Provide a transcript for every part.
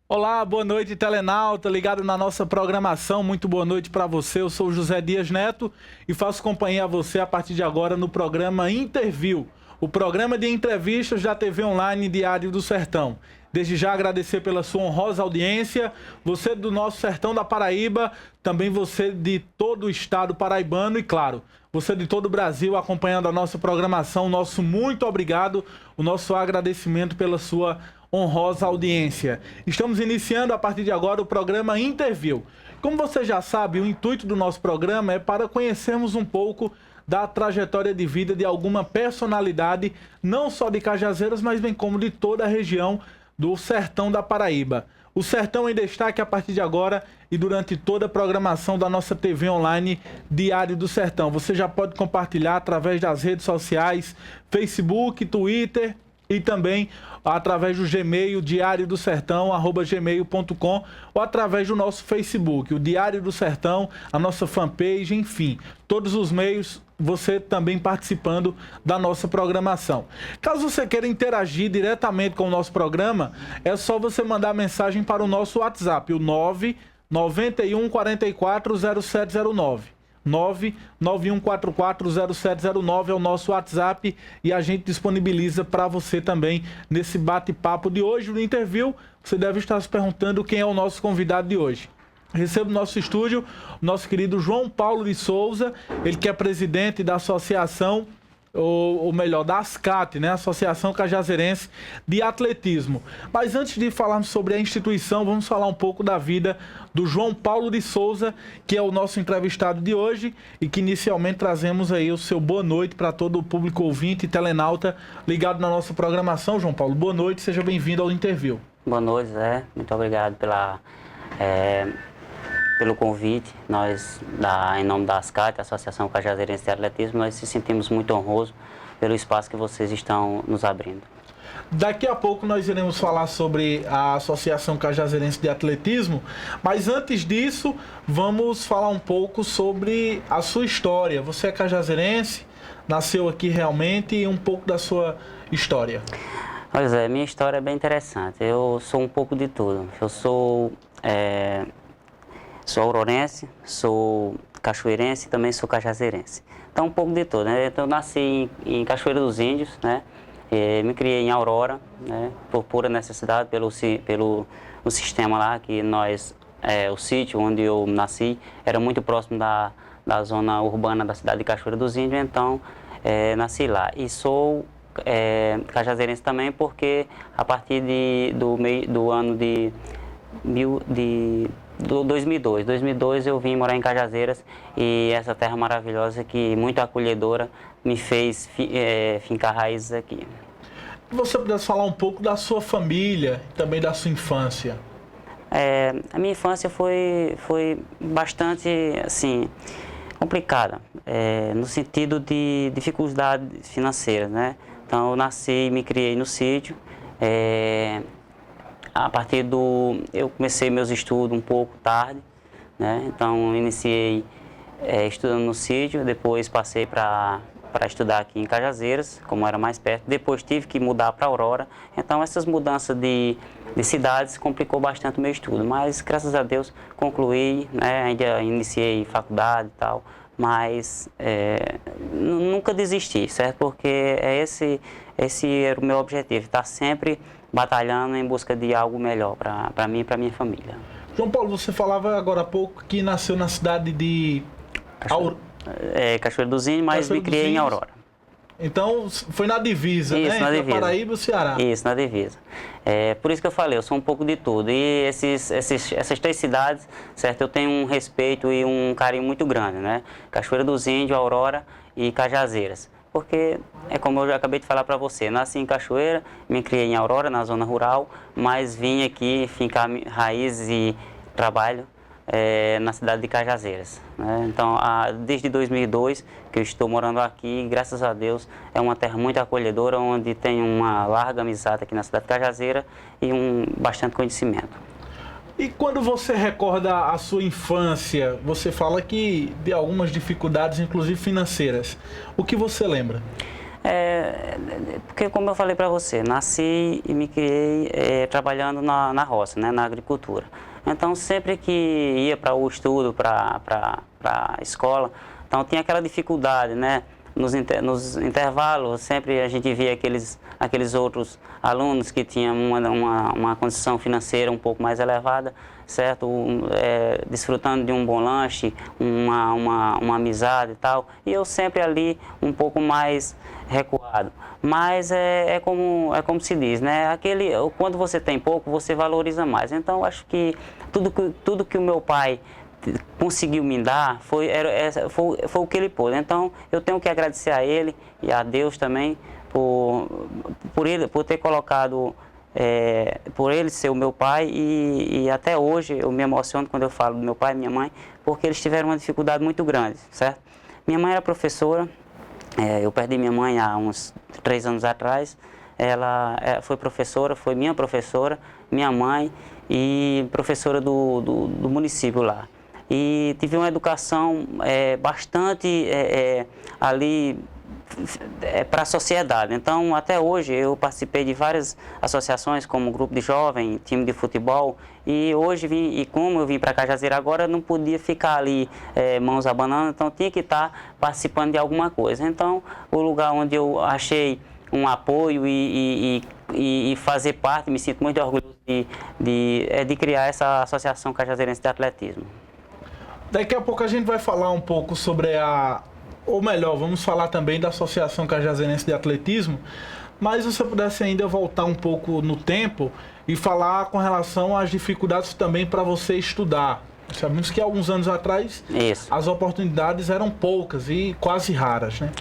Olá, boa noite, telenauta, ligado na nossa programação. Muito boa noite para você. Eu sou o José Dias Neto e faço companhia a você a partir de agora no programa Interview, o programa de entrevistas da TV Online Diário do Sertão. Desde já agradecer pela sua honrosa audiência, você do nosso sertão da Paraíba, também você de todo o estado paraibano e, claro, você de todo o Brasil acompanhando a nossa programação. Nosso muito obrigado, o nosso agradecimento pela sua honrosa audiência. Estamos iniciando a partir de agora o programa Interview. Como você já sabe, o intuito do nosso programa é para conhecermos um pouco da trajetória de vida de alguma personalidade, não só de Cajazeiras, mas bem como de toda a região do sertão da Paraíba. O Sertão em Destaque a partir de agora e durante toda a programação da nossa TV online Diário do Sertão. Você já pode compartilhar através das redes sociais, Facebook, Twitter e também através do Gmail, diariodosertão@gmail.com, ou através do nosso Facebook, o Diário do Sertão, a nossa fanpage, enfim, todos os meios, você também participando da nossa programação. Caso você queira interagir diretamente com o nosso programa, é só você mandar mensagem para o nosso WhatsApp, o 991440709. 991440709 é o nosso WhatsApp e a gente disponibiliza para você também nesse bate-papo de hoje. No Interview, você deve estar se perguntando quem é o nosso convidado de hoje. Recebo no nosso estúdio o nosso querido João Paulo de Souza, ele que é presidente da associação, ou melhor, da ASCAT, né? Associação Cajazeirense de Atletismo. Mas antes de falarmos sobre a instituição, vamos falar um pouco da vida do João Paulo de Souza, que é o nosso entrevistado de hoje e que inicialmente trazemos aí o seu boa noite para todo o público ouvinte e telenauta ligado na nossa programação. João Paulo, boa noite, seja bem-vindo ao Interview. Boa noite, Zé. Muito obrigado pelo convite. Nós, em nome da ASCAT, Associação Cajazeirense de Atletismo, nós se sentimos muito honrosos pelo espaço que vocês estão nos abrindo. Daqui a pouco nós iremos falar sobre a Associação Cajazeirense de Atletismo, mas antes disso, vamos falar um pouco sobre a sua história. Você é cajazeirense, nasceu aqui realmente, e um pouco da sua história. Pois é, minha história é bem interessante. Eu sou um pouco de tudo. Eu sou aurorense, sou cachoeirense e também sou cajazeirense. Então, um pouco de tudo, né? Então, eu nasci em Cachoeira dos Índios, né? Me criei em Aurora, né? Por pura necessidade, pelo o sistema lá, que o sítio onde eu nasci era muito próximo da zona urbana da cidade de Cachoeira dos Índios, então nasci lá. E sou cajazeirense também porque a partir do ano de 2002 eu vim morar em Cajazeiras, e essa terra maravilhosa que muito acolhedora me fez fincar raízes aqui. Você pudesse falar um pouco da sua família, também da sua infância? A minha infância foi bastante assim complicada, no sentido de dificuldades financeiras, né? Então eu nasci e me criei no sítio. Eu comecei meus estudos um pouco tarde, né? Então iniciei estudando no sítio, depois passei para estudar aqui em Cajazeiras, como era mais perto, depois tive que mudar para Aurora. Então essas mudanças de cidades complicou bastante o meu estudo, mas graças a Deus concluí, né? Ainda iniciei faculdade e tal, mas nunca desisti, certo? Porque esse era o meu objetivo, estar sempre batalhando em busca de algo melhor para mim e para minha família. João Paulo, você falava agora há pouco que nasceu na cidade de Cachoeira dos Índios, mas me criei em Aurora. Então foi na divisa, isso, né? Na Entre divisa. a Paraíba e o Ceará. Isso, na divisa. Por isso que eu falei, eu sou um pouco de tudo. E essas três cidades, certo? Eu tenho um respeito e um carinho muito grande, né? Cachoeira dos Índios, Aurora e Cajazeiras. Porque, como eu já acabei de falar para você, nasci em Cachoeira, me criei em Aurora, na zona rural, mas vim aqui fincar raízes e trabalho na cidade de Cajazeiras, né? Então, desde 2002 que eu estou morando aqui, graças a Deus, é uma terra muito acolhedora, onde tem uma larga amizade aqui na cidade de Cajazeira e bastante conhecimento. E quando você recorda a sua infância, você fala que de algumas dificuldades, inclusive financeiras. O que você lembra? Porque, como eu falei para você, nasci e me criei trabalhando na roça, né, na agricultura. Então, sempre que ia para o estudo, para a escola, então tinha aquela dificuldade, né? Nos intervalos, sempre a gente via aqueles outros alunos que tinham uma condição financeira um pouco mais elevada, certo? Desfrutando de um bom lanche, uma amizade e tal. E eu sempre ali um pouco mais recuado. Mas é como se diz, né? Quando você tem pouco, você valoriza mais. Então, eu acho que tudo que o meu pai conseguiu me dar foi o que ele pôde. Então, eu tenho que agradecer a ele e a Deus também por ter colocado, por ele ser o meu pai, e até hoje eu me emociono quando eu falo do meu pai e minha mãe, porque eles tiveram uma dificuldade muito grande, certo? Minha mãe era professora, eu perdi minha mãe há uns 3 anos atrás. Ela foi professora, foi minha professora, minha mãe e professora do município lá. E tive uma educação bastante ali para a sociedade. Então, até hoje, eu participei de várias associações, como grupo de jovem, time de futebol, e hoje como eu vim para Cajazeira agora, não podia ficar ali mãos abanando, então tinha que estar participando de alguma coisa. Então, o lugar onde eu achei um apoio e fazer parte, me sinto muito orgulhoso de criar essa Associação Cajazeirense de Atletismo. Daqui a pouco a gente vai falar um pouco sobre ou melhor, vamos falar também da Associação Cajazeirense de Atletismo, mas se você pudesse ainda voltar um pouco no tempo e falar com relação às dificuldades também para você estudar. Sabemos que há alguns anos atrás as oportunidades eram poucas e quase raras, né?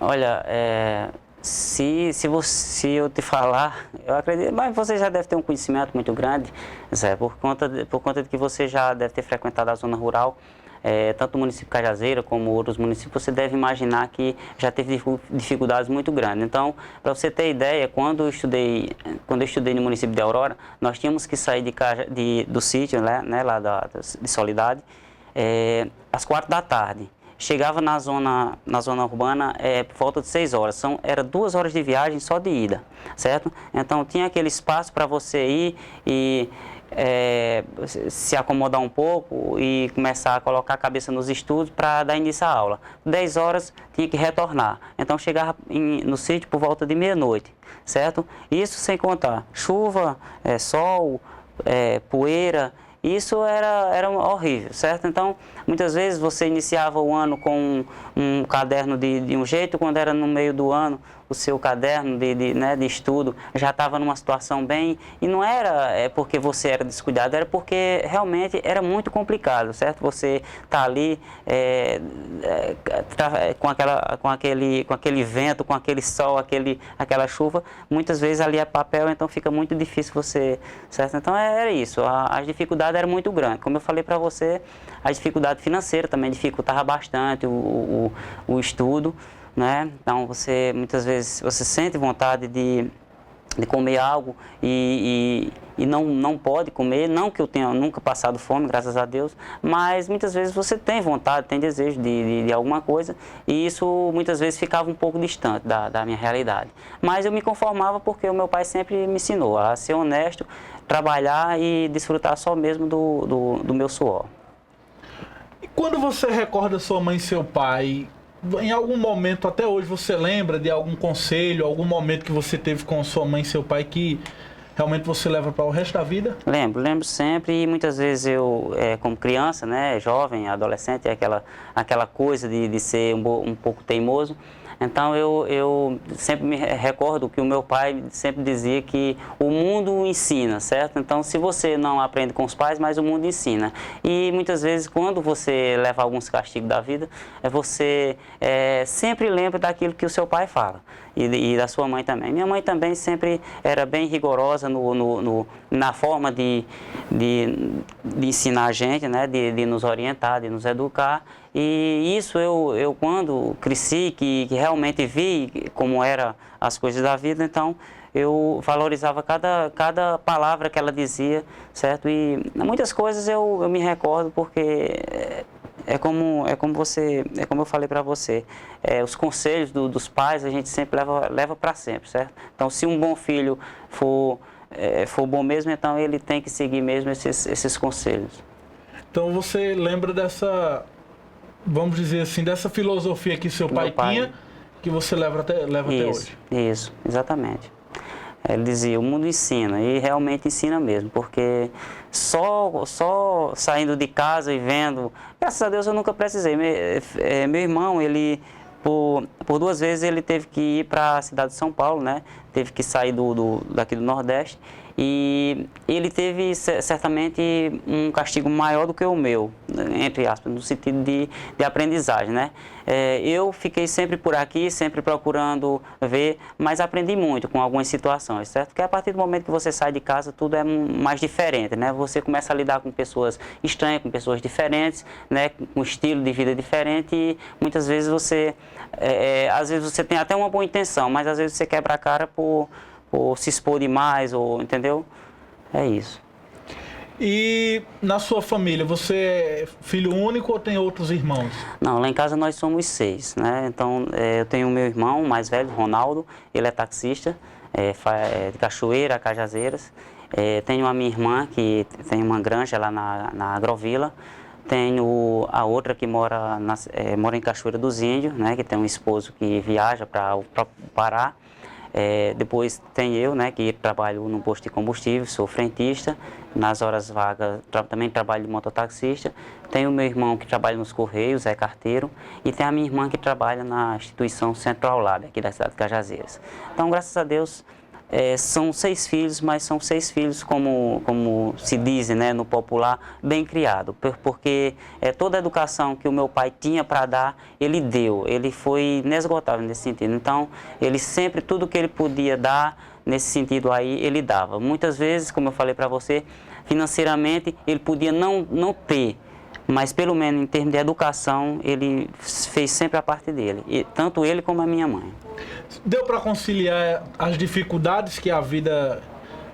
Olha, se eu te falar, eu acredito, mas você já deve ter um conhecimento muito grande, Zé, por conta de que você já deve ter frequentado a zona rural, tanto o município de Cajazeira como outros municípios, você deve imaginar que já teve dificuldades muito grandes. Então, para você ter ideia, quando eu estudei no município de Aurora, nós tínhamos que sair do sítio, né, lá de Soledade, às 4 da tarde. Chegava na zona urbana por volta de 6 horas. Era 2 horas de viagem só de ida, certo? Então tinha aquele espaço para você ir e se acomodar um pouco e começar a colocar a cabeça nos estudos para dar início à aula. 10 horas tinha que retornar. Então chegava no sítio por volta de meia-noite, certo? Isso sem contar chuva, sol, poeira. Isso era horrível, certo? Então, muitas vezes você iniciava o ano com um caderno de um jeito, quando era no meio do ano, o seu caderno de estudo já estava numa situação bem... E não era porque você era descuidado, era porque realmente era muito complicado, certo? Você tá ali com aquele vento, com aquele sol, aquela chuva, muitas vezes ali é papel, então fica muito difícil você... Certo? Então, era isso, as dificuldades eram muito grandes. Como eu falei para você, a dificuldade financeira também dificultava bastante o estudo, né? Então, muitas vezes você sente vontade de comer algo e não pode comer, não que eu tenha nunca passado fome, graças a Deus, mas muitas vezes você tem vontade, tem desejo de alguma coisa, e isso muitas vezes ficava um pouco distante da minha realidade. Mas eu me conformava porque o meu pai sempre me ensinou a ser honesto, trabalhar e desfrutar só mesmo do meu suor. E quando você recorda sua mãe e seu pai, em algum momento, até hoje, você lembra de algum conselho, algum momento que você teve com sua mãe e seu pai que realmente você leva para o resto da vida? Lembro sempre, e muitas vezes eu, como criança, né, jovem, adolescente, aquela coisa de ser um pouco teimoso, Então eu sempre me recordo que o meu pai sempre dizia que o mundo ensina, certo? Então se você não aprende com os pais, mas o mundo ensina. E muitas vezes quando você leva alguns castigos da vida, você sempre lembra daquilo que o seu pai fala. E da sua mãe também. Minha mãe também sempre era bem rigorosa na forma de ensinar a gente, né? De nos orientar, de nos educar. E isso eu quando cresci, que realmente vi como eram as coisas da vida, então eu valorizava cada palavra que ela dizia, certo? E muitas coisas eu me recordo porque é como eu falei para você, os conselhos dos pais a gente sempre leva para sempre, certo? Então se um bom filho for bom mesmo, então ele tem que seguir mesmo esses conselhos. Então você lembra dessa, vamos dizer assim, dessa filosofia que seu pai tinha, que você leva até hoje? Isso, exatamente. Ele dizia, o mundo ensina, e realmente ensina mesmo, porque só saindo de casa e vendo, graças a Deus eu nunca precisei. Meu irmão, ele, por 2 vezes ele teve que ir para a cidade de São Paulo, né? Teve que sair daqui do Nordeste, e ele teve certamente um castigo maior do que o meu, entre aspas, no sentido de aprendizagem, né? Eu fiquei sempre por aqui, sempre procurando ver, mas aprendi muito com algumas situações, certo? Porque a partir do momento que você sai de casa, tudo é mais diferente, né? Você começa a lidar com pessoas estranhas, com pessoas diferentes, né? Com estilo de vida diferente, e muitas vezes às vezes você tem até uma boa intenção, mas às vezes você quebra a cara por se expor demais, entendeu? É isso. E na sua família, você é filho único ou tem outros irmãos? Não, lá em casa nós somos 6, né? Então, eu tenho o meu irmão mais velho, Ronaldo, ele é taxista, de Cachoeira, Cajazeiras. Tenho a minha irmã, que tem uma granja lá na Agrovila. Tenho a outra que mora em Cachoeira dos Índios, né? Que tem um esposo que viaja para o Pará. Depois tem eu, né, que trabalho no posto de combustível, sou frentista, nas horas vagas também trabalho de mototaxista. Tenho o meu irmão que trabalha nos Correios, é carteiro, e tem a minha irmã que trabalha na instituição Central Lab, aqui da cidade de Cajazeiras. Então, graças a Deus, são 6 filhos, mas são 6 filhos, como se diz, né, no popular, bem criado, porque toda a educação que o meu pai tinha para dar, ele deu, ele foi inesgotável nesse sentido. Então, ele sempre, tudo que ele podia dar, nesse sentido aí, ele dava. Muitas vezes, como eu falei para você, financeiramente, ele podia não ter, mas pelo menos em termos de educação, ele fez sempre a parte dele, e tanto ele como a minha mãe. Deu para conciliar as dificuldades que a vida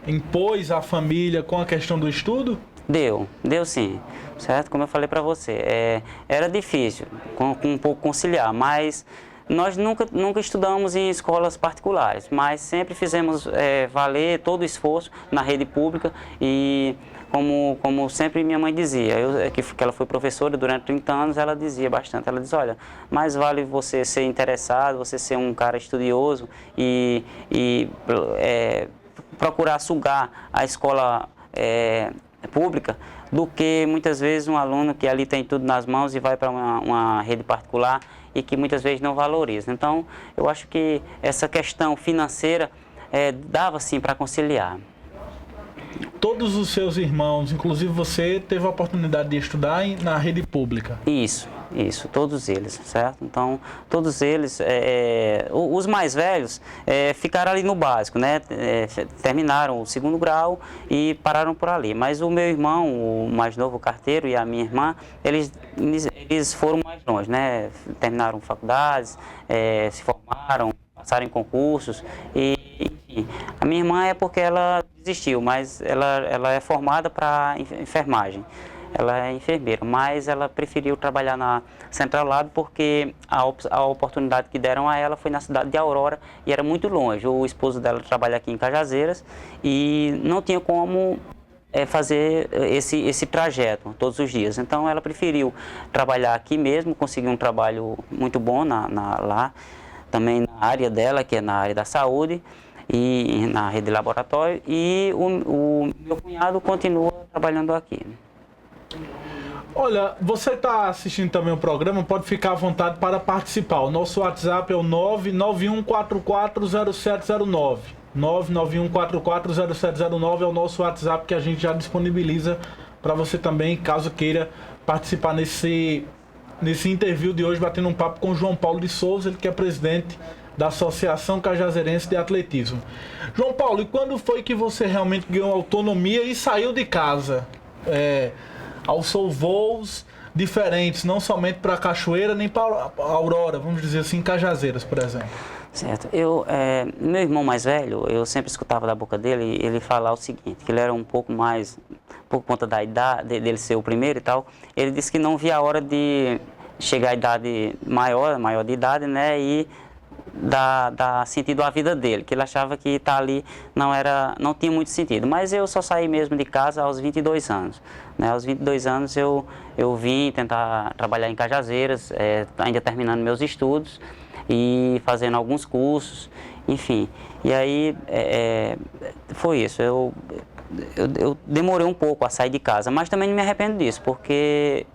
impôs à família com a questão do estudo? Deu sim, certo? Como eu falei para você, era difícil com um pouco conciliar, mas nós nunca estudamos em escolas particulares, mas sempre fizemos valer todo o esforço na rede pública e como sempre minha mãe dizia, que ela foi professora durante 30 anos, ela dizia bastante, ela diz, olha, mais vale você ser interessado, você ser um cara estudioso e procurar sugar a escola pública do que muitas vezes um aluno que ali tem tudo nas mãos e vai para uma rede particular e que muitas vezes não valoriza. Então, eu acho que essa questão financeira dava sim para conciliar. Todos os seus irmãos, inclusive você, teve a oportunidade de estudar na rede pública? Isso, todos eles, certo? Então, todos eles, os mais velhos ficaram ali no básico, né? Terminaram o 2º grau e pararam por ali. Mas o meu irmão, o mais novo, o carteiro, e a minha irmã, eles foram mais longe, né? Terminaram faculdades, se formaram, passaram em concursos e, enfim, a minha irmã é porque ela desistiu, mas ela é formada para enfermagem, ela é enfermeira, mas ela preferiu trabalhar na Central Lab porque a oportunidade que deram a ela foi na cidade de Aurora e era muito longe. O esposo dela trabalha aqui em Cajazeiras e não tinha como fazer esse trajeto todos os dias. Então ela preferiu trabalhar aqui mesmo, conseguiu um trabalho muito bom lá, também na área dela, que é na área da saúde e na rede de laboratório, e o meu cunhado continua trabalhando aqui. Olha, você está assistindo também o programa, pode ficar à vontade para participar. O nosso WhatsApp é o 991440709. 991440709 é o nosso WhatsApp que a gente já disponibiliza para você também, caso queira participar nesse interview de hoje, batendo um papo com o João Paulo de Souza, ele que é presidente da Associação Cajazeirense de Atletismo. João Paulo, e quando foi que você realmente ganhou autonomia e saiu de casa? Alçou voos diferentes, não somente para Cachoeira, nem para Aurora, vamos dizer assim, Cajazeiras, por exemplo. Certo. Meu irmão mais velho, eu sempre escutava da boca dele, ele falar o seguinte, que ele era um pouco mais, por conta da idade, dele ser o primeiro e tal, ele disse que não via a hora de chegar à idade maior de idade, né, e dar sentido à vida dele, que ele achava que estar ali não tinha muito sentido. Mas eu só saí mesmo de casa aos 22 anos. Né? Aos 22 anos eu vim tentar trabalhar em Cajazeiras, ainda terminando meus estudos e fazendo alguns cursos, enfim. E aí foi isso. Eu demorei um pouco a sair de casa, mas também não me arrependo disso, porque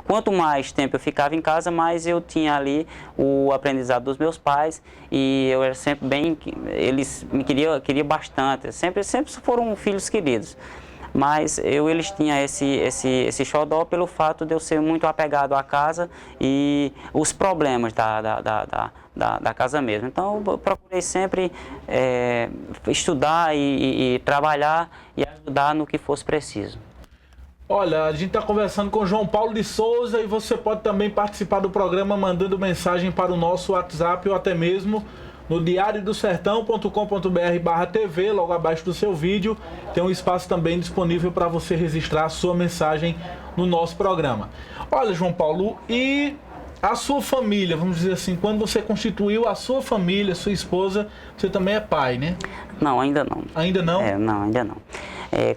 quanto mais tempo eu ficava em casa, mais eu tinha ali o aprendizado dos meus pais, e eu era sempre eles me queriam bastante, sempre foram filhos queridos. Mas eles tinham esse xodó pelo fato de eu ser muito apegado à casa e os problemas da casa mesmo. Então eu procurei sempre estudar e trabalhar e ajudar no que fosse preciso. Olha, a gente está conversando com o João Paulo de Souza e você pode também participar do programa mandando mensagem para o nosso WhatsApp ou até mesmo no diariodosertão.com.br/TV, logo abaixo do seu vídeo, tem um espaço também disponível para você registrar a sua mensagem no nosso programa. Olha, João Paulo, e a sua família, vamos dizer assim, quando você constituiu a sua família, sua esposa, você também é pai, né? Não, ainda não. Ainda não? Não, ainda não.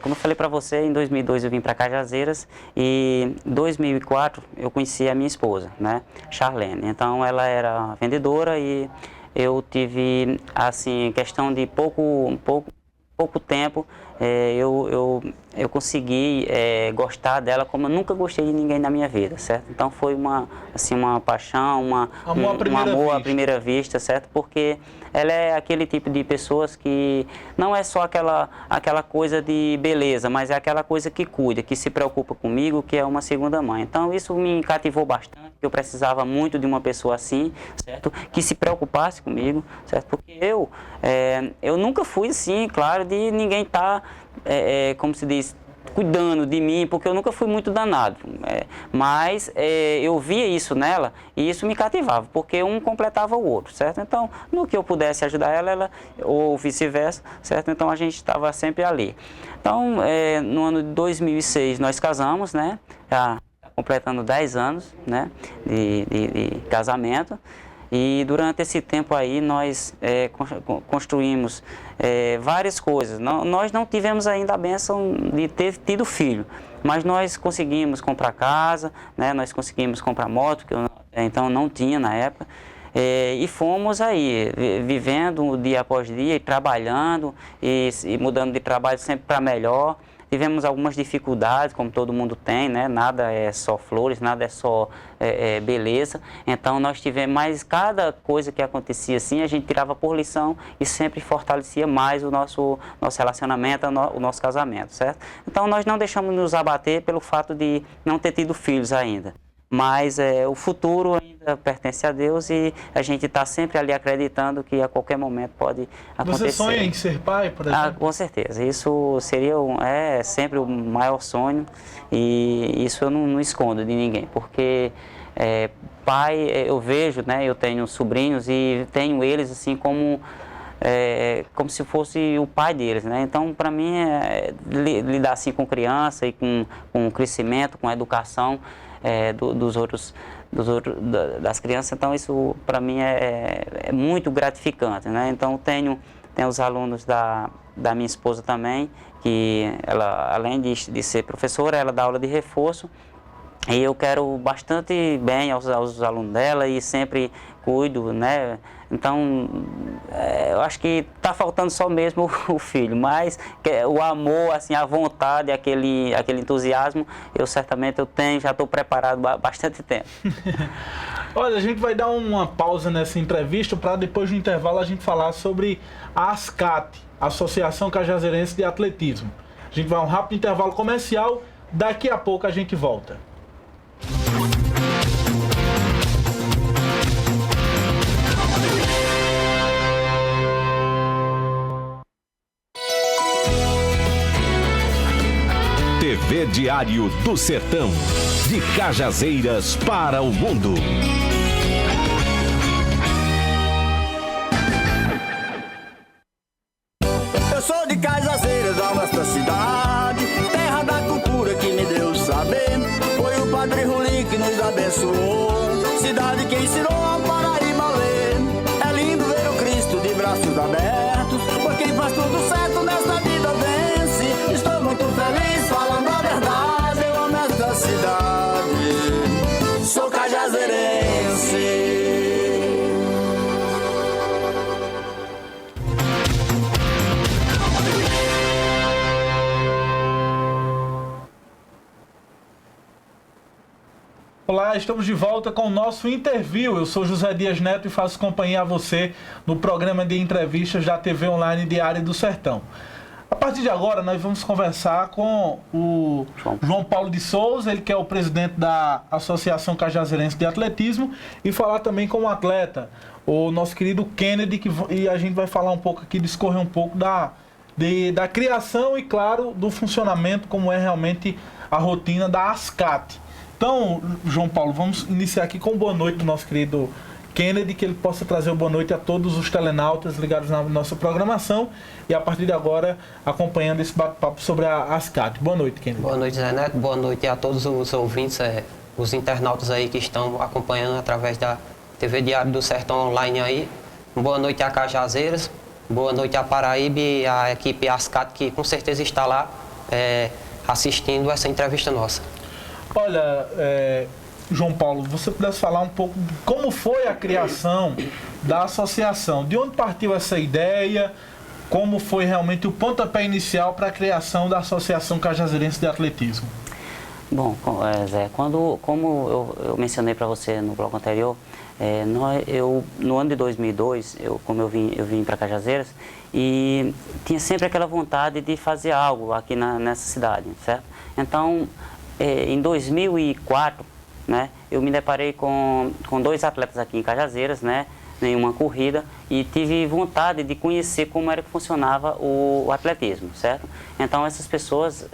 Como eu falei para você, em 2002 eu vim para Cajazeiras e em 2004 eu conheci a minha esposa, né, Charlene. Então ela era vendedora e eu tive, assim, questão de pouco tempo, eu consegui gostar dela como eu nunca gostei de ninguém na minha vida, certo? Então foi uma paixão, um amor à primeira vista, certo? Porque ela é aquele tipo de pessoas que não é só aquela coisa de beleza, mas é aquela coisa que cuida, que se preocupa comigo, que é uma segunda mãe. Então isso me cativou bastante, eu precisava muito de uma pessoa assim, certo? Que se preocupasse comigo, certo? Porque eu nunca fui assim, claro, de ninguém estar, como se diz, cuidando de mim, porque eu nunca fui muito danado, mas eu via isso nela e isso me cativava, porque um completava o outro, certo? Então, no que eu pudesse ajudar ela ou vice-versa, certo? Então a gente estava sempre ali. Então, no ano de 2006 nós casamos, né? Já completando 10 anos, né? de casamento. E durante esse tempo aí nós construímos várias coisas. Nós não tivemos ainda a bênção de ter tido filho, mas nós conseguimos comprar casa, né? Nós conseguimos comprar moto, que eu então não tinha na época. E fomos aí, vivendo dia após dia, e trabalhando e mudando de trabalho sempre para melhor. Tivemos algumas dificuldades, como todo mundo tem, né? Nada é só flores, nada é só beleza. Então nós tivemos, mas cada coisa que acontecia assim, a gente tirava por lição e sempre fortalecia mais o nosso relacionamento, o nosso casamento, certo? Então nós não deixamos nos abater pelo fato de não ter tido filhos ainda. Mas o futuro ainda pertence a Deus e a gente está sempre ali acreditando que a qualquer momento pode acontecer. Você sonha em ser pai, por exemplo? Com certeza. Isso seria sempre o maior sonho e isso eu não escondo de ninguém, porque pai, eu vejo, né, eu tenho sobrinhos e tenho eles assim como se fosse o pai deles, né? Então, para mim, lidar assim com criança e com o crescimento, com a educação das crianças, então isso para mim é muito gratificante, né? Então tem os alunos da minha esposa também, que ela, além de ser professora, ela dá aula de reforço E eu quero bastante bem aos alunos dela e sempre cuido, né? Então, eu acho que está faltando só mesmo o filho, mas o amor, assim, a vontade, aquele entusiasmo, eu tenho, já estou preparado há bastante tempo. Olha, a gente vai dar uma pausa nessa entrevista para depois do intervalo a gente falar sobre a ASCAT, Associação Cajazeirense de Atletismo. A gente vai a um rápido intervalo comercial, daqui a pouco a gente volta. TV Diário do Sertão, de Cajazeiras para o mundo. Eu sou de Cajazeiras, da nossa cidade, terra da cultura que me deu saber. Foi o Padre Rulim que nos abençoou, cidade que ensinou a Paraíba a ler. É lindo ver o Cristo de braços abertos, por quem faz tudo certo nesta vida vence. Estou muito feliz falando a verdade, eu amo esta cidade, sou cajazeirense. Olá, estamos de volta com o nosso Interview. Eu sou José Dias Neto e faço companhia a você no programa de entrevistas da TV Online Diário do Sertão. A partir de agora, nós vamos conversar com o João Paulo de Souza, ele que é o presidente da Associação Cajazeirense de Atletismo, e falar também com o atleta, o nosso querido Kennedy, e a gente vai falar um pouco aqui, discorrer um pouco da criação e, claro, do funcionamento, como é realmente a rotina da ASCAT. Então, João Paulo, vamos iniciar aqui com boa noite do nosso querido Kennedy, que ele possa trazer uma boa noite a todos os telenautas ligados na nossa programação e a partir de agora acompanhando esse bate-papo sobre a ASCAT. Boa noite, Kennedy. Boa noite, Zé Neto. Boa noite a todos os ouvintes, os internautas aí que estão acompanhando através da TV Diário do Sertão Online aí. Boa noite a Cajazeiras, boa noite a Paraíba e a equipe ASCAT que com certeza está lá assistindo essa entrevista nossa. Olha, João Paulo, você pudesse falar um pouco de como foi a criação da associação, de onde partiu essa ideia, como foi realmente o pontapé inicial para a criação da Associação Cajazeirense de Atletismo? Bom, Zé, como eu mencionei para você no bloco anterior, no ano de 2002, eu vim para Cajazeiras e tinha sempre aquela vontade de fazer algo aqui nessa cidade, certo? Então, em 2004, né, eu me deparei com dois atletas aqui em Cajazeiras, né, em uma corrida, e tive vontade de conhecer como era que funcionava o atletismo, certo? Então essas pessoas,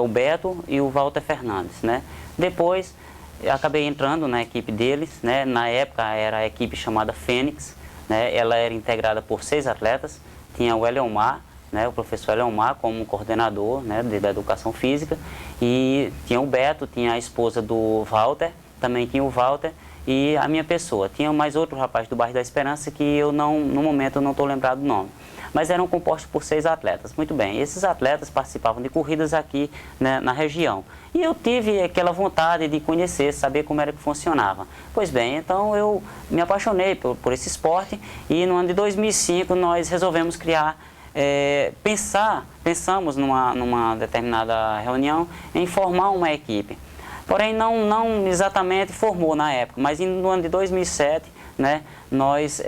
o Beto e o Walter Fernandes, né? Depois eu acabei entrando na equipe deles, né? Na época era a equipe chamada Fênix, né? Ela era integrada por 6 atletas, tinha o Eliomar, né, o professor Eliomar como coordenador, né, da educação física, e tinha o Beto, tinha a esposa do Walter, também tinha o Walter e a minha pessoa. Tinha mais outro rapaz do bairro da Esperança que no momento eu não estou lembrado do nome. Mas eram compostos por 6 atletas. Muito bem, esses atletas participavam de corridas aqui, né, na região. E eu tive aquela vontade de conhecer, saber como era que funcionava. Pois bem, então eu me apaixonei por esse esporte e no ano de 2005 nós resolvemos criar pensamos numa determinada reunião em formar uma equipe. Porém, não exatamente formou na época, mas no ano de 2007, né, nós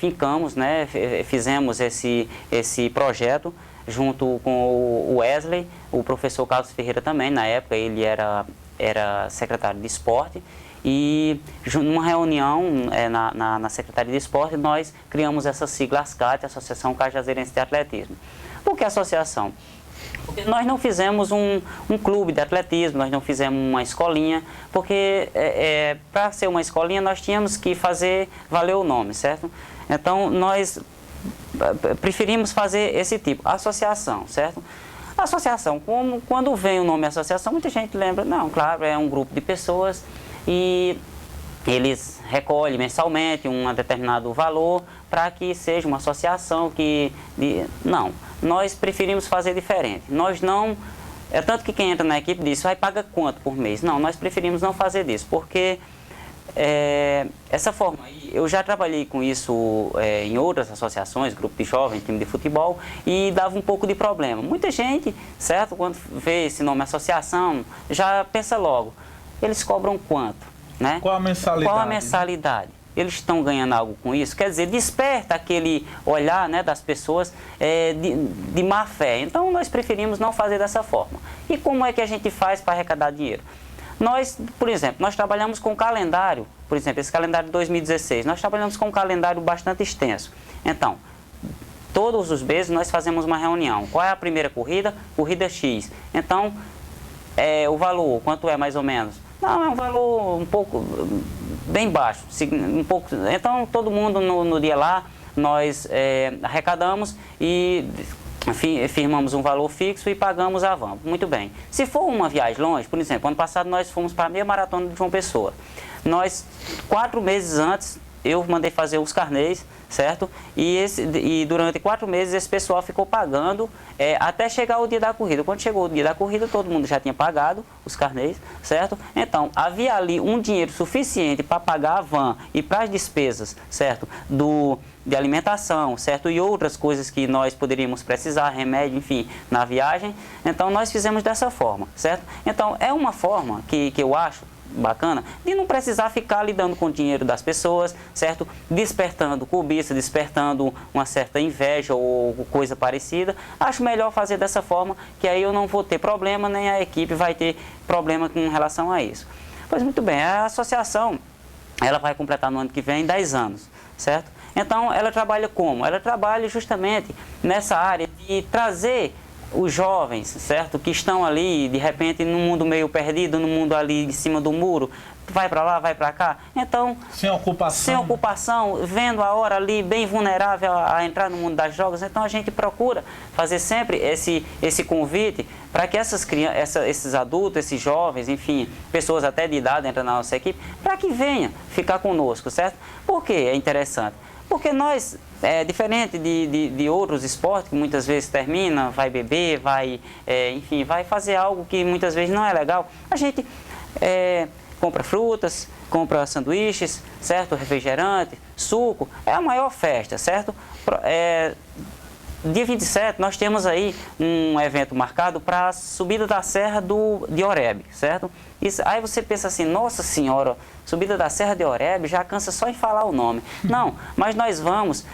fincamos, né, fizemos esse projeto junto com o Wesley, o professor Carlos Ferreira também, na época ele era secretário de esporte. E numa reunião na Secretaria de Esporte, nós criamos essa sigla ASCAT, Associação Cajazeirense de Atletismo. Por que associação? Porque nós não fizemos um clube de atletismo, nós não fizemos uma escolinha, porque para ser uma escolinha nós tínhamos que fazer valer o nome, certo? Então nós preferimos fazer esse tipo, associação, certo? Associação, quando vem o nome associação, muita gente lembra, não, claro, é um grupo de pessoas e eles recolhem mensalmente um determinado valor para que seja uma associação não, nós preferimos fazer diferente. Nós não É tanto que quem entra na equipe diz, vai pagar quanto por mês? Não, nós preferimos não fazer disso, porque essa forma aí, eu já trabalhei com isso em outras associações, grupo de jovens, time de futebol, e dava um pouco de problema. Muita gente, certo, quando vê esse nome associação, já pensa logo, eles cobram quanto? Né? Qual a mensalidade? Qual a mensalidade? Eles estão ganhando algo com isso? Quer dizer, desperta aquele olhar, né, das pessoas de má fé. Então, nós preferimos não fazer dessa forma. E como é que a gente faz para arrecadar dinheiro? Nós, por exemplo, nós trabalhamos com calendário, por exemplo, esse calendário de 2016, nós trabalhamos com um calendário bastante extenso. Então, todos os meses nós fazemos uma reunião. Qual é a primeira corrida? Corrida X. Então, o valor, quanto é mais ou menos? Não, é um valor um pouco, bem baixo. Um pouco, então, todo mundo no dia lá, nós arrecadamos e firmamos um valor fixo e pagamos a van. Muito bem. Se for uma viagem longe, por exemplo, ano passado nós fomos para a meia maratona de João Pessoa. Nós, 4 meses antes, eu mandei fazer os carnês, certo? E durante 4 meses esse pessoal ficou pagando até chegar o dia da corrida. Quando chegou o dia da corrida, todo mundo já tinha pagado os carnês, certo? Então, havia ali um dinheiro suficiente para pagar a van e para as despesas, certo? De alimentação, certo? E outras coisas que nós poderíamos precisar, remédio, enfim, na viagem. Então, nós fizemos dessa forma, certo? Então, é uma forma que eu acho bacana de não precisar ficar lidando com o dinheiro das pessoas, certo? Despertando cobiça, despertando uma certa inveja ou coisa parecida. Acho melhor fazer dessa forma, que aí eu não vou ter problema, nem a equipe vai ter problema com relação a isso. Pois muito bem, a associação, ela vai completar no ano que vem 10 anos, certo? Então, ela trabalha como? Ela trabalha justamente nessa área de trazer os jovens, certo? Que estão ali, de repente, num mundo meio perdido, num mundo ali de cima do muro, vai para lá, vai para cá. Então, sem ocupação, vendo a hora ali bem vulnerável a entrar no mundo das drogas. Então, a gente procura fazer sempre esse convite para que essas crianças, esses adultos, esses jovens, enfim, pessoas até de idade entram na nossa equipe, para que venha ficar conosco, certo? Por que é interessante? Porque nós, diferente de outros esportes, que muitas vezes termina, vai beber, enfim, vai fazer algo que muitas vezes não é legal, a gente compra frutas, compra sanduíches, certo? Refrigerante, suco, é a maior festa, certo? Dia 27 nós temos aí um evento marcado para a subida da Serra de Horebe, certo? Aí você pensa assim, nossa senhora, subida da Serra de Horebe, já cansa só em falar o nome. Não, mas nós vamos,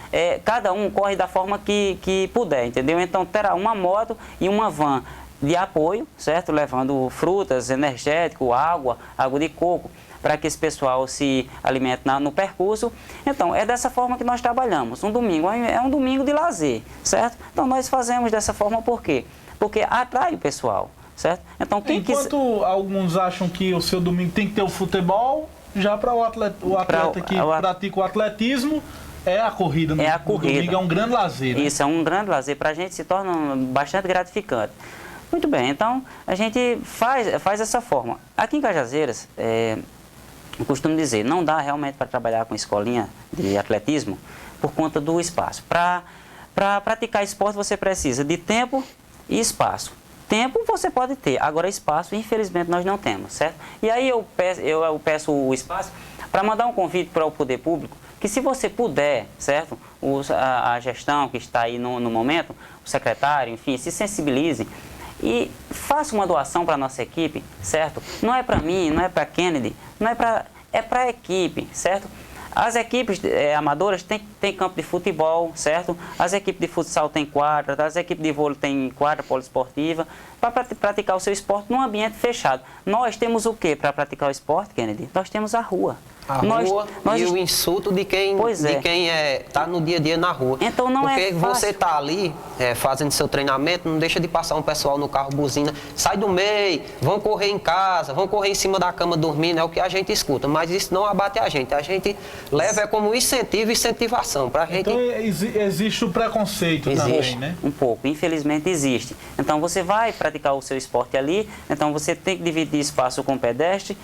cada um corre da forma que puder, entendeu? Então terá uma moto e uma van de apoio, certo? Levando frutas, energético, água de coco, para que esse pessoal se alimente no percurso. Então, é dessa forma que nós trabalhamos. Um domingo é um domingo de lazer, certo? Então, nós fazemos dessa forma por quê? Porque atrai o pessoal, certo? Então, Enquanto alguns acham que o seu domingo tem que ter o futebol, já para o atleta que pratica o atletismo, é a corrida. No domingo é um grande lazer. Né? Isso, é um grande lazer. Para a gente se torna bastante gratificante. Muito bem, então a gente faz dessa forma. Aqui em Cajazeiras, eu costumo dizer, não dá realmente para trabalhar com escolinha de atletismo por conta do espaço. Para praticar esporte você precisa de tempo e espaço. Tempo você pode ter, agora espaço infelizmente nós não temos, certo? E aí eu peço o espaço para mandar um convite para o poder público, que se você puder, certo? A gestão que está aí no momento, o secretário, enfim, se sensibilize e faça uma doação para a nossa equipe, certo? Não é para mim, não é para Kennedy, é para a equipe, certo? As equipes amadoras têm campo de futebol, certo? As equipes de futsal têm quadra, as equipes de vôlei têm quadra poliesportiva, para praticar o seu esporte num ambiente fechado. Nós temos o que para praticar o esporte, Kennedy? Nós temos a rua. E o insulto de quem está no dia a dia na rua. Então não Porque é fácil. Você está ali fazendo seu treinamento, não deixa de passar um pessoal no carro buzina, sai do meio, vão correr em casa, vão correr em cima da cama dormindo, é o que a gente escuta, mas isso não abate a gente leva como incentivo e incentivação para a gente. Então existe o preconceito também, né? Um pouco, infelizmente existe. Então você vai praticar o seu esporte ali, então você tem que dividir espaço com pedestre,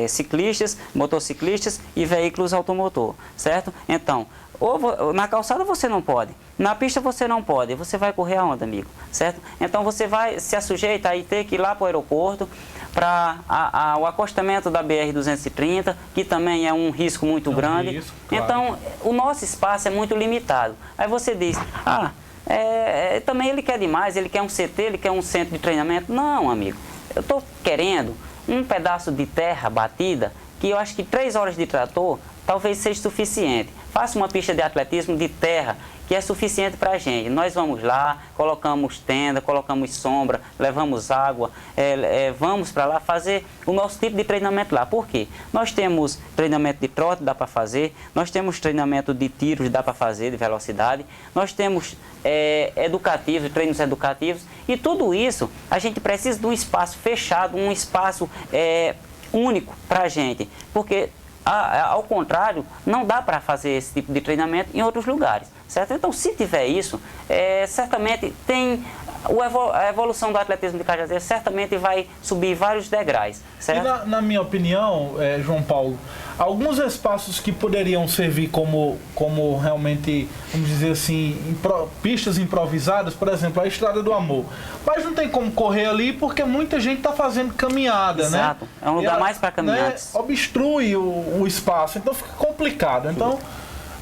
ciclistas, motociclistas e veículos automotor, certo? Então, na calçada você não pode, na pista você não pode, você vai correr aonde, amigo, certo? Então você vai se sujeita a ter que ir lá para o aeroporto, para o acostamento da BR-230, que também é um risco muito grande. Risco, claro. Então, o nosso espaço é muito limitado. Aí você diz, também ele quer demais, ele quer um CT, ele quer um centro de treinamento. Não, amigo, eu estou querendo um pedaço de terra batida, que eu acho que 3 horas de trator talvez seja suficiente. Faça uma pista de atletismo de terra, que é suficiente para a gente. Nós vamos lá, colocamos tenda, colocamos sombra, levamos água, vamos para lá fazer o nosso tipo de treinamento lá. Por quê? Nós temos treinamento de trote, dá para fazer, nós temos treinamento de tiros, dá para fazer, de velocidade, nós temos treinos educativos, e tudo isso a gente precisa de um espaço fechado, um espaço único para a gente, porque ao contrário, não dá para fazer esse tipo de treinamento em outros lugares, certo? Então, se tiver isso, certamente tem a evolução do atletismo de Cajazeiras, certamente vai subir vários degraus, certo? E na minha opinião, João Paulo, alguns espaços que poderiam servir como realmente, vamos dizer assim, pistas improvisadas, por exemplo, a Estrada do Amor. Mas não tem como correr ali porque muita gente está fazendo caminhada, né? Exato, é um lugar mais para caminhantes. Obstrui o espaço, então fica complicado. Então,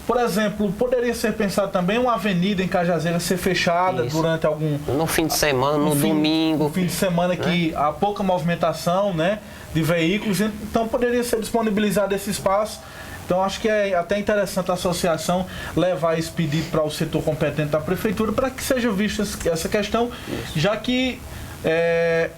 por exemplo, poderia ser pensado também uma avenida em Cajazeiras ser fechada durante algum... No fim de semana, no domingo. No fim de semana que há pouca movimentação, né, de veículos, então poderia ser disponibilizado esse espaço. Então acho que é até interessante a associação levar esse pedido para o setor competente da prefeitura para que seja vista essa questão, já que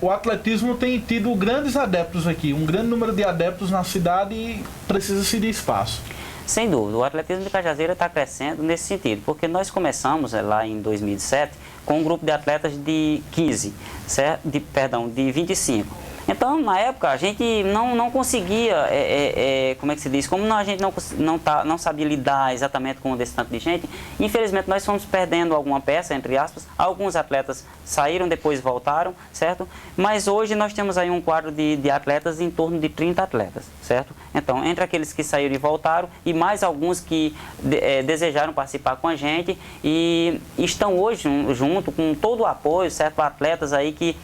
o atletismo tem tido grandes adeptos aqui, um grande número de adeptos na cidade e precisa-se de espaço. Sem dúvida, o atletismo de Cajazeiras está crescendo nesse sentido, porque nós começamos lá em 2007 com um grupo de atletas de 15, de 25. Então, na época, a gente não conseguia, como é que se diz, como a gente não sabia lidar exatamente com esse tanto de gente, infelizmente nós fomos perdendo alguma peça, entre aspas, alguns atletas saíram, depois voltaram, certo? Mas hoje nós temos aí um quadro de atletas em torno de 30 atletas, certo? Então, entre aqueles que saíram e voltaram, e mais alguns que desejaram participar com a gente, e estão hoje junto com todo o apoio, certo? Atletas aí que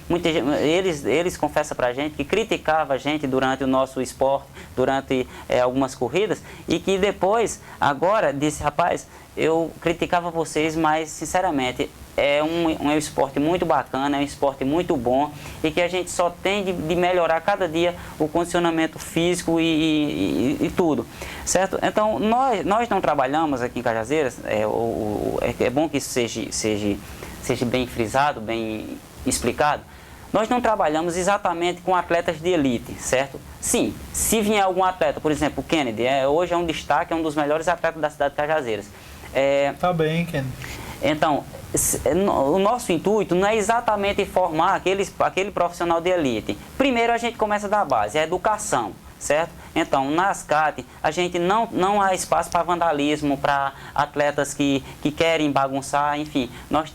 eles confessam pra gente que criticava a gente durante o nosso esporte, durante algumas corridas, e que depois, agora, disse, rapaz, eu criticava vocês, mas sinceramente é um esporte muito bacana, é um esporte muito bom, e que a gente só tem de melhorar cada dia o condicionamento físico e tudo, certo? Então, nós não trabalhamos aqui em Cajazeiras, é bom que isso seja bem frisado, bem explicado. Nós não trabalhamos exatamente com atletas de elite, certo? Sim, se vier algum atleta, por exemplo, o Kennedy, hoje é um destaque, é um dos melhores atletas da cidade de Cajazeiras. Tá bem, Kennedy. Então, o nosso intuito não é exatamente formar aquele profissional de elite. Primeiro a gente começa da base, a educação, certo? Então, na ASCAT, a gente não há espaço para vandalismo, para atletas que querem bagunçar, enfim. Nós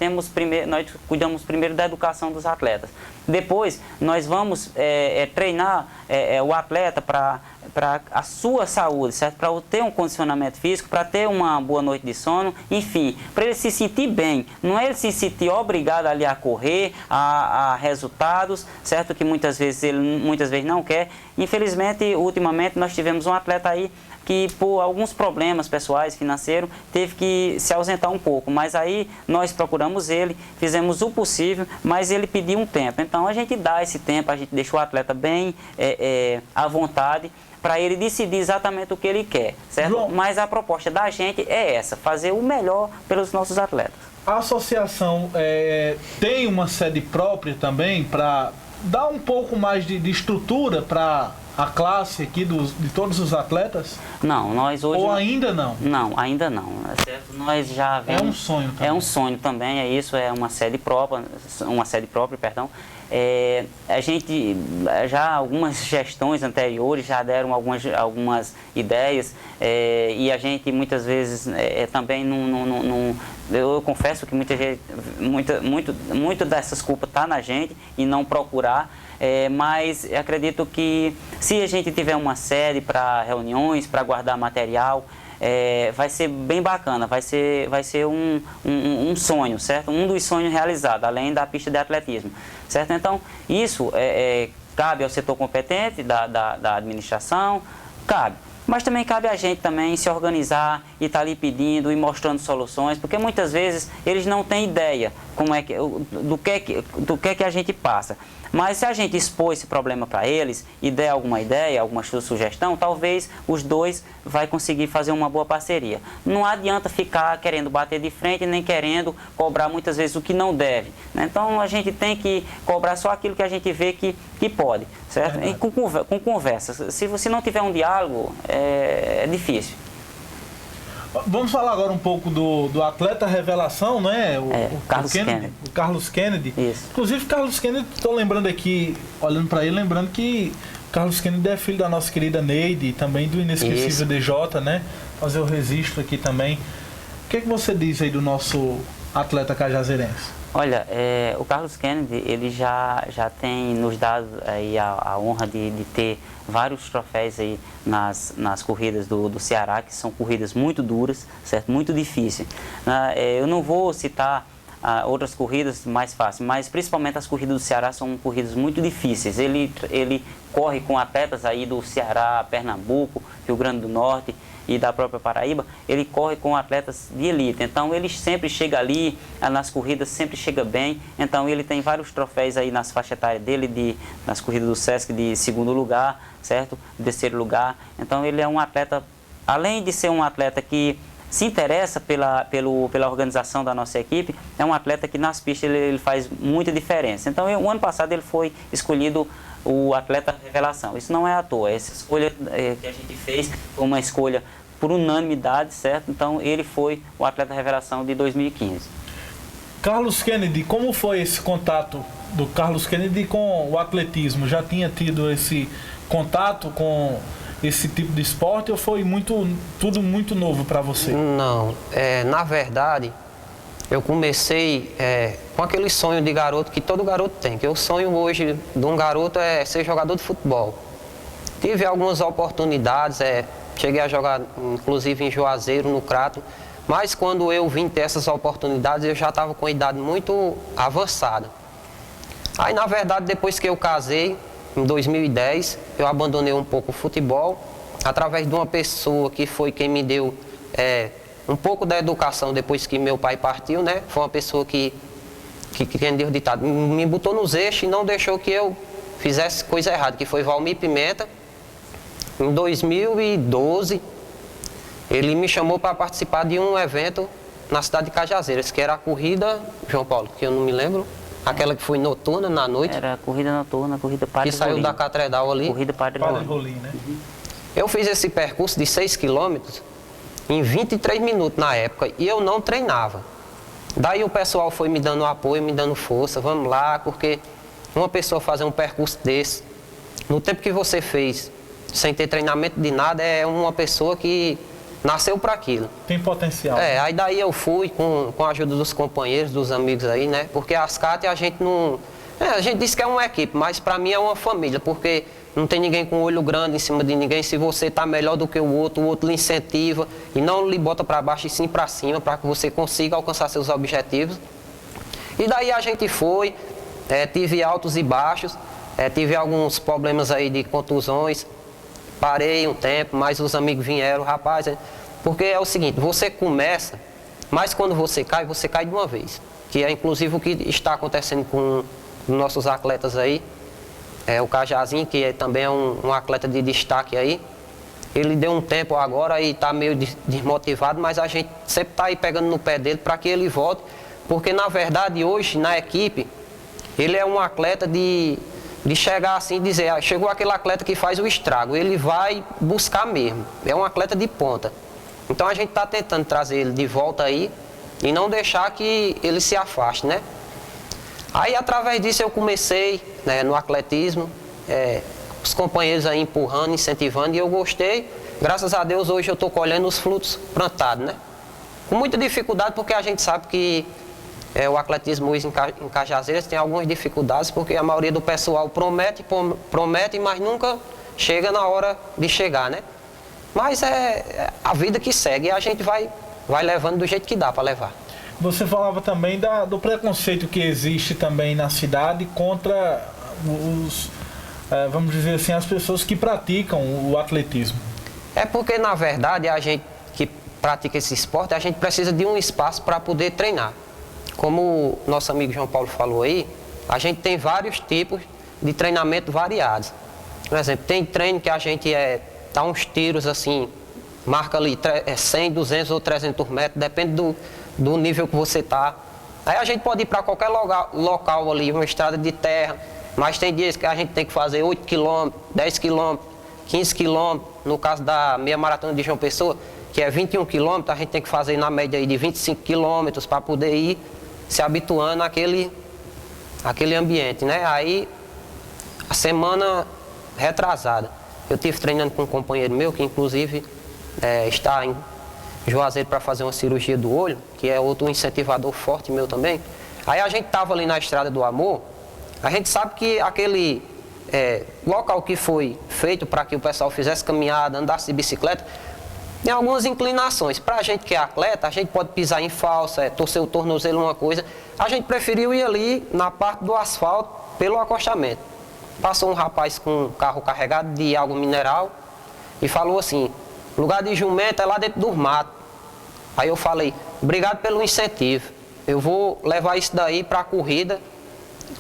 cuidamos primeiro da educação dos atletas. Depois, nós vamos treinar o atleta para a sua saúde, certo? Para ter um condicionamento físico, para ter uma boa noite de sono, enfim, para ele se sentir bem. Não é ele se sentir obrigado ali a correr, a resultados, certo? Que muitas vezes ele não quer. Infelizmente, ultimamente, nós tivemos um atleta aí que por alguns problemas pessoais, financeiros, teve que se ausentar um pouco. Mas aí nós procuramos ele, fizemos o possível, mas ele pediu um tempo. Então a gente dá esse tempo, a gente deixa o atleta bem à vontade, para ele decidir exatamente o que ele quer, certo? João, mas a proposta da gente é essa, fazer o melhor pelos nossos atletas. A associação tem uma sede própria também para dar um pouco mais de estrutura para a classe aqui de todos os atletas? Não, nós hoje... Ou ainda não? Não, ainda não, certo? Nós já vemos... É um sonho também. É um sonho também, é uma sede própria, perdão. A gente, já algumas gestões anteriores já deram algumas ideias, e a gente muitas vezes também eu confesso que muito dessas culpas está na gente e não procurar, mas acredito que Se a gente tiver uma sede para reuniões, para guardar material, vai ser bem bacana, vai ser um sonho, certo? Um dos sonhos realizados, além da pista de atletismo, certo? Então, isso cabe ao setor competente da administração, cabe. Mas também cabe a gente também se organizar e estar ali pedindo e mostrando soluções, porque muitas vezes eles não têm ideia do que a gente passa. Mas se a gente expor esse problema para eles e der alguma ideia, alguma sugestão, talvez os dois vai conseguir fazer uma boa parceria. Não adianta ficar querendo bater de frente nem querendo cobrar muitas vezes o que não deve, né? Então a gente tem que cobrar só aquilo que a gente vê que pode, certo? E com conversa. Se não tiver um diálogo, é difícil. Vamos falar agora um pouco do atleta revelação, né? O Carlos Kennedy. O Carlos Kennedy. Isso. Inclusive, Carlos Kennedy, estou lembrando aqui, olhando para ele, lembrando que Carlos Kennedy é filho da nossa querida Neide e também do inesquecível DJ, né? Fazer o registro aqui também. O que você diz aí do nosso atleta cajazeirense? Olha, o Carlos Kennedy, ele já tem nos dado aí a honra de ter vários troféus aí nas corridas do Ceará, que são corridas muito duras, certo? Muito difíceis. Eu não vou citar outras corridas mais fáceis, mas principalmente as corridas do Ceará são corridas muito difíceis. Ele corre com atletas aí do Ceará, Pernambuco, Rio Grande do Norte e da própria Paraíba. Ele corre com atletas de elite, então ele sempre chega ali, nas corridas sempre chega bem. Então ele tem vários troféus aí nas faixas etárias dele, nas corridas do Sesc de segundo lugar, certo? Terceiro lugar. Então ele é um atleta, além de ser um atleta que se interessa pela organização da nossa equipe, é um atleta que nas pistas ele faz muita diferença. Então o ano passado ele foi escolhido o atleta revelação. Isso não é à toa, essa escolha que a gente fez foi uma escolha por unanimidade, certo? Então ele foi o atleta revelação de 2015. Carlos Kennedy, como foi esse contato do Carlos Kennedy com o atletismo? Já tinha tido esse contato com esse tipo de esporte ou foi tudo muito novo para você? Não, na verdade, eu comecei com aquele sonho de garoto que todo garoto tem, que o sonho hoje de um garoto é ser jogador de futebol. Tive algumas oportunidades, cheguei a jogar inclusive em Juazeiro, no Crato, mas quando eu vim ter essas oportunidades eu já estava com idade muito avançada. Aí na verdade depois que eu casei, em 2010, eu abandonei um pouco o futebol, através de uma pessoa que foi quem me deu um pouco da educação depois que meu pai partiu, né? Foi uma pessoa que quem deu o ditado, me botou nos eixos e não deixou que eu fizesse coisa errada, que foi Valmir Pimenta. Em 2012, ele me chamou para participar de um evento na cidade de Cajazeiras, que era a corrida, João Paulo, que eu não me lembro, aquela que foi noturna, na noite. Era a corrida noturna, a corrida Padre que saiu da Catedral ali. Corrida Padre Rolim, né? Eu fiz esse percurso de 6 quilômetros em 23 minutos na época e eu não treinava. Daí o pessoal foi me dando apoio, me dando força, vamos lá, porque uma pessoa fazer um percurso desse, no tempo que você fez, sem ter treinamento de nada, é uma pessoa que nasceu para aquilo. Tem potencial. Aí daí eu fui com a ajuda dos companheiros, dos amigos aí, né? Porque a Ascate a gente não... a gente diz que é uma equipe, mas para mim é uma família, porque não tem ninguém com olho grande em cima de ninguém. Se você está melhor do que o outro lhe incentiva e não lhe bota para baixo e sim para cima, para que você consiga alcançar seus objetivos. E daí a gente foi, tive altos e baixos, tive alguns problemas aí de contusões, parei um tempo, mas os amigos vieram, rapaz, porque é o seguinte, você começa, mas quando você cai de uma vez. Que é inclusive o que está acontecendo com os nossos atletas aí. O Cajazinho, que também é um atleta de destaque aí, ele deu um tempo agora e está meio desmotivado, mas a gente sempre está aí pegando no pé dele para que ele volte, porque na verdade hoje na equipe, ele é um atleta de chegar assim e dizer, chegou aquele atleta que faz o estrago, ele vai buscar mesmo, é um atleta de ponta. Então a gente está tentando trazer ele de volta aí e não deixar que ele se afaste, né? Aí através disso eu comecei, né, no atletismo, os companheiros aí empurrando, incentivando, e eu gostei. Graças a Deus hoje eu estou colhendo os frutos plantados, né? Com muita dificuldade, porque a gente sabe que o atletismo hoje em Cajazeiras tem algumas dificuldades, porque a maioria do pessoal promete, mas nunca chega na hora de chegar, né? Mas é a vida que segue e a gente vai levando do jeito que dá para levar. Você falava também do preconceito que existe também na cidade contra vamos dizer assim, as pessoas que praticam o atletismo. É porque, na verdade, a gente que pratica esse esporte, a gente precisa de um espaço para poder treinar. Como o nosso amigo João Paulo falou aí, a gente tem vários tipos de treinamento variados. Por exemplo, tem treino que a gente dá uns tiros assim, marca ali 100, 200 ou 300 metros, depende do nível que você está. Aí a gente pode ir para qualquer local ali, uma estrada de terra, mas tem dias que a gente tem que fazer 8 km, 10 km, 15 km. No caso da meia maratona de João Pessoa, que é 21 km, a gente tem que fazer na média aí de 25 km para poder ir se habituando àquele ambiente, né? Aí, a semana retrasada, eu estive treinando com um companheiro meu, que inclusive está em Juazeiro para fazer uma cirurgia do olho, que é outro incentivador forte meu também. Aí a gente estava ali na Estrada do Amor, a gente sabe que aquele local que foi feito para que o pessoal fizesse caminhada, andasse de bicicleta, tem algumas inclinações. Para a gente que é atleta, a gente pode pisar em falsa, torcer o tornozelo, uma coisa. A gente preferiu ir ali na parte do asfalto, pelo acostamento. Passou um rapaz com um carro carregado de água mineral e falou assim, lugar de jumento é lá dentro do mato. Aí eu falei, obrigado pelo incentivo. Eu vou levar isso daí para a corrida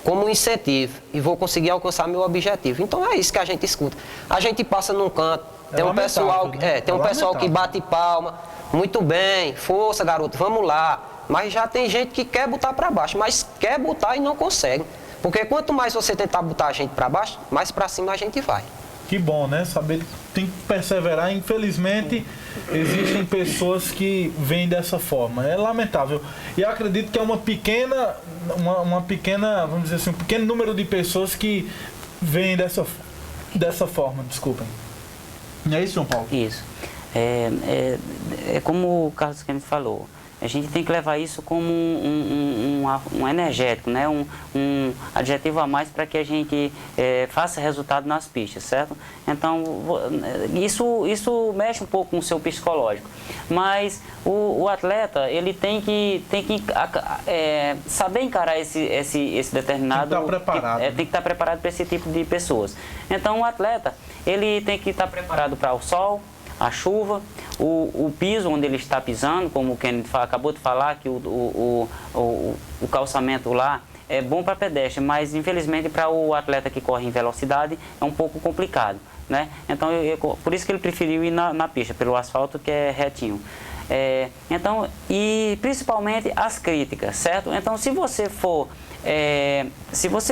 como um incentivo e vou conseguir alcançar meu objetivo. Então é isso que a gente escuta. A gente passa num canto, tem um pessoal, tem um pessoal que bate palma, muito bem, força garoto, vamos lá. Mas já tem gente que quer botar para baixo, mas quer botar e não consegue. Porque quanto mais você tentar botar a gente para baixo, mais para cima a gente vai. Que bom, né? Saber que tem que perseverar. Infelizmente, existem pessoas que vêm dessa forma. É lamentável. E acredito que é uma pequena, vamos dizer assim, um pequeno número de pessoas que vêm dessa forma. Desculpem. Não é isso, João Paulo? Isso. É como o Carlos Kennedy falou. A gente tem que levar isso como um energético, né? um adjetivo a mais para que a gente faça resultado nas pistas, certo? Então, isso mexe um pouco com o seu psicológico. Mas o atleta, ele tem que saber encarar esse determinado... Tem que estar preparado. Tem que estar preparado para esse tipo de pessoas. Então, o atleta, ele tem que estar preparado para o sol, a chuva, o piso onde ele está pisando, como o Kennedy acabou de falar, que o calçamento lá é bom para pedestre, mas infelizmente para o atleta que corre em velocidade é um pouco complicado, né? Então, por isso que ele preferiu ir na pista, pelo asfalto que é retinho. Então, e principalmente as críticas, certo? Então, se você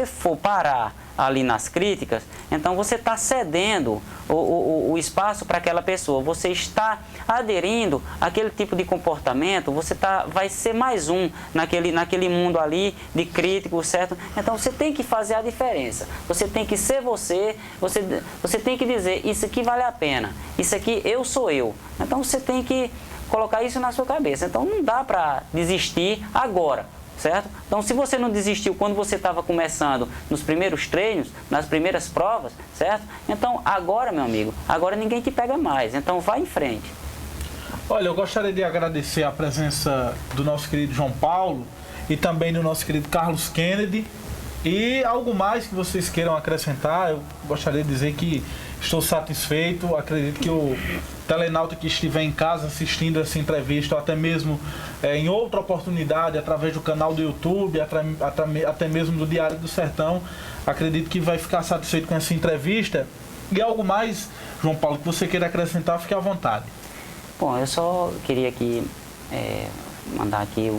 for parar ali nas críticas, então você está cedendo o espaço para aquela pessoa, você está aderindo àquele tipo de comportamento, você vai ser mais um naquele mundo ali de crítico, certo? Então você tem que fazer a diferença, você tem que ser você tem que dizer, isso aqui vale a pena, isso aqui eu sou eu. Então você tem que colocar isso na sua cabeça, então não dá para desistir agora. Certo? Então, se você não desistiu quando você estava começando nos primeiros treinos, nas primeiras provas, certo? Então, agora, meu amigo, agora ninguém te pega mais. Então, vá em frente. Olha, eu gostaria de agradecer a presença do nosso querido João Paulo e também do nosso querido Carlos Kennedy. E algo mais que vocês queiram acrescentar, eu gostaria de dizer que estou satisfeito. Acredito que o telenauta que estiver em casa assistindo essa entrevista, ou até mesmo em outra oportunidade, através do canal do YouTube, até mesmo do Diário do Sertão, acredito que vai ficar satisfeito com essa entrevista. E algo mais, João Paulo, que você queira acrescentar, fique à vontade. Bom, eu só queria aqui mandar aqui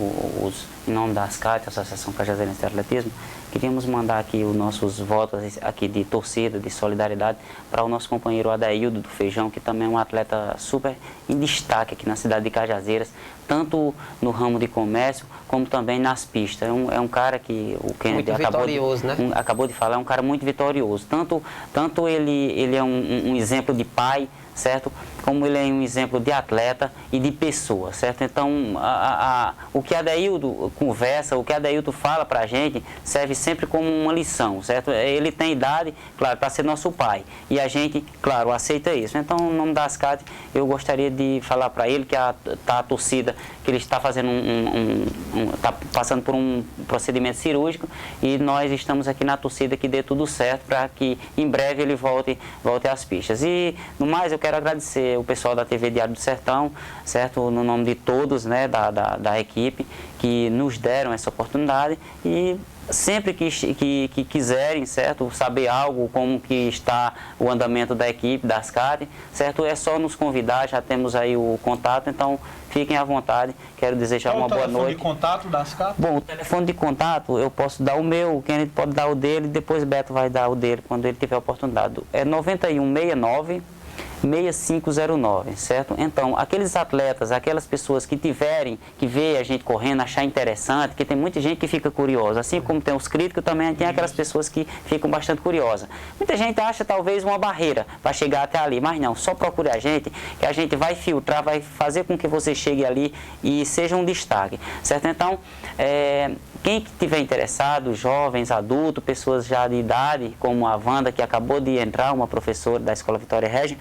em nome da ASCAT, Associação Cajazeirense de Atletismo, queríamos mandar aqui os nossos votos aqui de torcida, de solidariedade para o nosso companheiro Adaildo do Feijão, que também é um atleta super em destaque aqui na cidade de Cajazeiras, tanto no ramo de comércio, como também nas pistas. É um cara que o Kennedy acabou de falar, é um cara muito vitorioso. Tanto ele é um exemplo de pai, certo? como ele é um exemplo de atleta e de pessoa, certo? Então, o que Adeildo conversa, o que Adeildo fala pra gente, serve sempre como uma lição, certo? Ele tem idade, claro, para ser nosso pai, e a gente, claro, aceita isso. Então, no nome da ASCAT, eu gostaria de falar para ele que a torcida, que ele está fazendo está passando por um procedimento cirúrgico, e nós estamos aqui na torcida que dê tudo certo para que em breve ele volte às pistas. E no mais, eu quero agradecer o pessoal da TV Diário do Sertão, certo? No nome de todos, né, da equipe, que nos deram essa oportunidade, e sempre que quiserem, certo, saber algo, como que está o andamento da equipe, da ASCAT, certo, é só nos convidar, já temos aí o contato, então fiquem à vontade. Quero desejar uma boa noite. Qual o telefone de contato da ASCAT? Bom, o telefone de contato, eu posso dar o meu, o Kennedy pode dar o dele, depois o Beto vai dar o dele, quando ele tiver a oportunidade. É 9169-6509, certo? Então, aqueles atletas, aquelas pessoas que veem a gente correndo, achar interessante, que tem muita gente que fica curiosa, assim como tem os críticos, também tem aquelas pessoas que ficam bastante curiosas. Muita gente acha talvez uma barreira para chegar até ali, mas não, só procure a gente, que a gente vai filtrar, vai fazer com que você chegue ali e seja um destaque, certo? Então, quem estiver interessado, jovens, adultos, pessoas já de idade, como a Wanda, que acabou de entrar, uma professora da Escola Vitória Régia,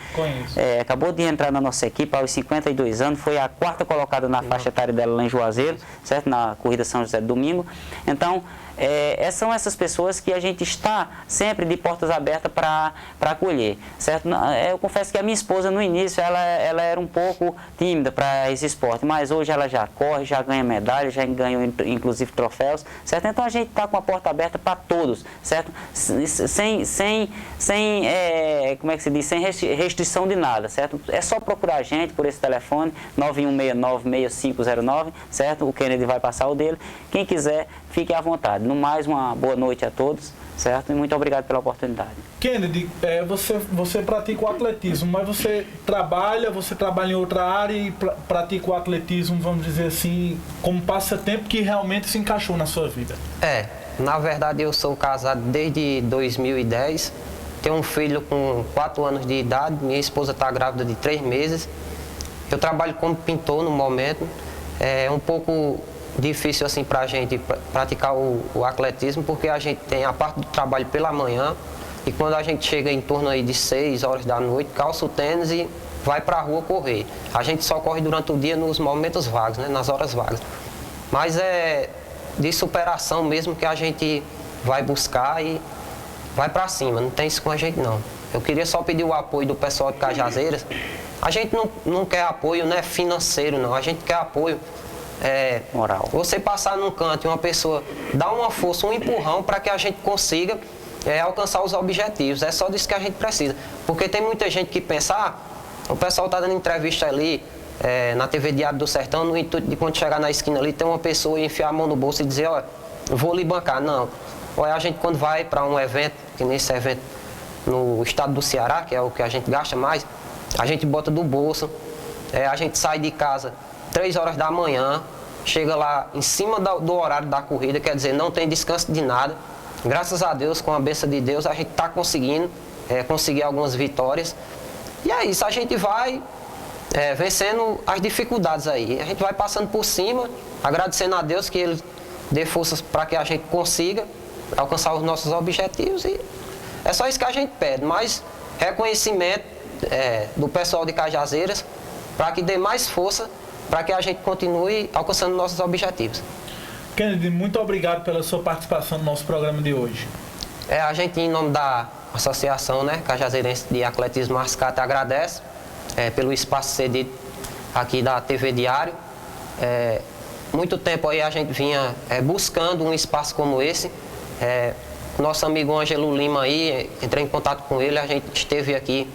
acabou de entrar na nossa equipe aos 52 anos, foi a 4ª colocada na faixa etária dela lá em Juazeiro, certo? Na corrida São José do Domingo. Então, são essas pessoas que a gente está sempre de portas abertas para acolher, certo? Eu confesso que a minha esposa, no início, ela era um pouco tímida para esse esporte, mas hoje ela já corre, já ganha medalha, já ganha inclusive troféus, certo? Então a gente está com a porta aberta para todos, certo? Como é que se diz? Sem restrição de nada, certo? É só procurar a gente por esse telefone, 9169-6509, certo? O Kennedy vai passar o dele. Quem quiser, fique à vontade. No mais, uma boa noite a todos, certo? E muito obrigado pela oportunidade. Kennedy, você pratica o atletismo, mas você trabalha em outra área e pratica o atletismo, vamos dizer assim, como passatempo que realmente se encaixou na sua vida. Na verdade eu sou casado desde 2010, tenho um filho com 4 anos de idade, minha esposa está grávida de 3 meses. Eu trabalho como pintor no momento, é um pouco difícil assim para a gente praticar o atletismo, porque a gente tem a parte do trabalho pela manhã, e quando a gente chega em torno aí de 6 horas da noite, calça o tênis e vai para a rua correr. A gente só corre durante o dia nos momentos vagos, né, nas horas vagas. Mas é de superação mesmo que a gente vai buscar e vai para cima, não tem isso com a gente não. Eu queria só pedir o apoio do pessoal de Cajazeiras. A gente não quer apoio, não é financeiro não, a gente quer apoio moral. Você passar num canto e uma pessoa dar uma força, um empurrão para que a gente consiga alcançar os objetivos. É só disso que a gente precisa. Porque tem muita gente que pensa, o pessoal está dando entrevista ali na TV Diário do Sertão, no intuito de quando chegar na esquina ali, tem uma pessoa e enfiar a mão no bolso e dizer, vou lhe bancar. Não. A gente quando vai para um evento, que nesse evento no estado do Ceará, que é o que a gente gasta mais, a gente bota do bolso, a gente sai de casa 3 horas da manhã, chega lá em cima do horário da corrida, quer dizer, não tem descanso de nada. Graças a Deus, com a bênção de Deus, a gente está conseguindo conseguir algumas vitórias. E é isso, a gente vai vencendo as dificuldades aí. A gente vai passando por cima, agradecendo a Deus que Ele dê forças para que a gente consiga alcançar os nossos objetivos. E é só isso que a gente pede, mais reconhecimento do pessoal de Cajazeiras, para que dê mais força para que a gente continue alcançando nossos objetivos. Kennedy, muito obrigado pela sua participação no nosso programa de hoje. A gente, em nome da Associação Cajazeirense de Atletismo ASCAT, agradece pelo espaço cedido aqui da TV Diário. Muito tempo aí a gente vinha buscando um espaço como esse. Nosso amigo Ângelo Lima aí, entrei em contato com ele, a gente esteve aqui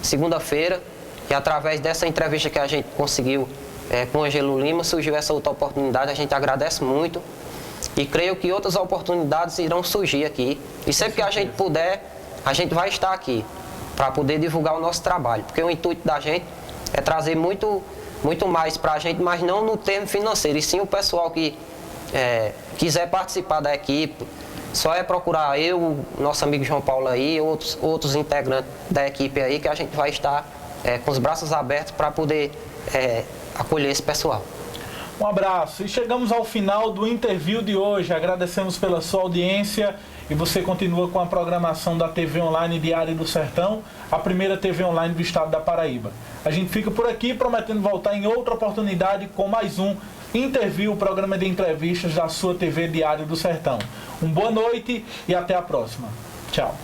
segunda-feira, e através dessa entrevista que a gente conseguiu com o Ângelo Lima, surgiu essa outra oportunidade. A gente agradece muito e creio que outras oportunidades irão surgir aqui. E sempre que a gente puder, a gente vai estar aqui para poder divulgar o nosso trabalho. Porque o intuito da gente é trazer muito mais para a gente, mas não no termo financeiro. E sim o pessoal que quiser participar da equipe, só é procurar eu, nosso amigo João Paulo aí, outros integrantes da equipe aí, que a gente vai estar com os braços abertos para poder acolher esse pessoal. Um abraço. E chegamos ao final do interview de hoje. Agradecemos pela sua audiência e você continua com a programação da TV Online Diário do Sertão, a primeira TV online do estado da Paraíba. A gente fica por aqui prometendo voltar em outra oportunidade com mais um interview, o programa de entrevistas da sua TV Diário do Sertão. Boa noite e até a próxima. Tchau.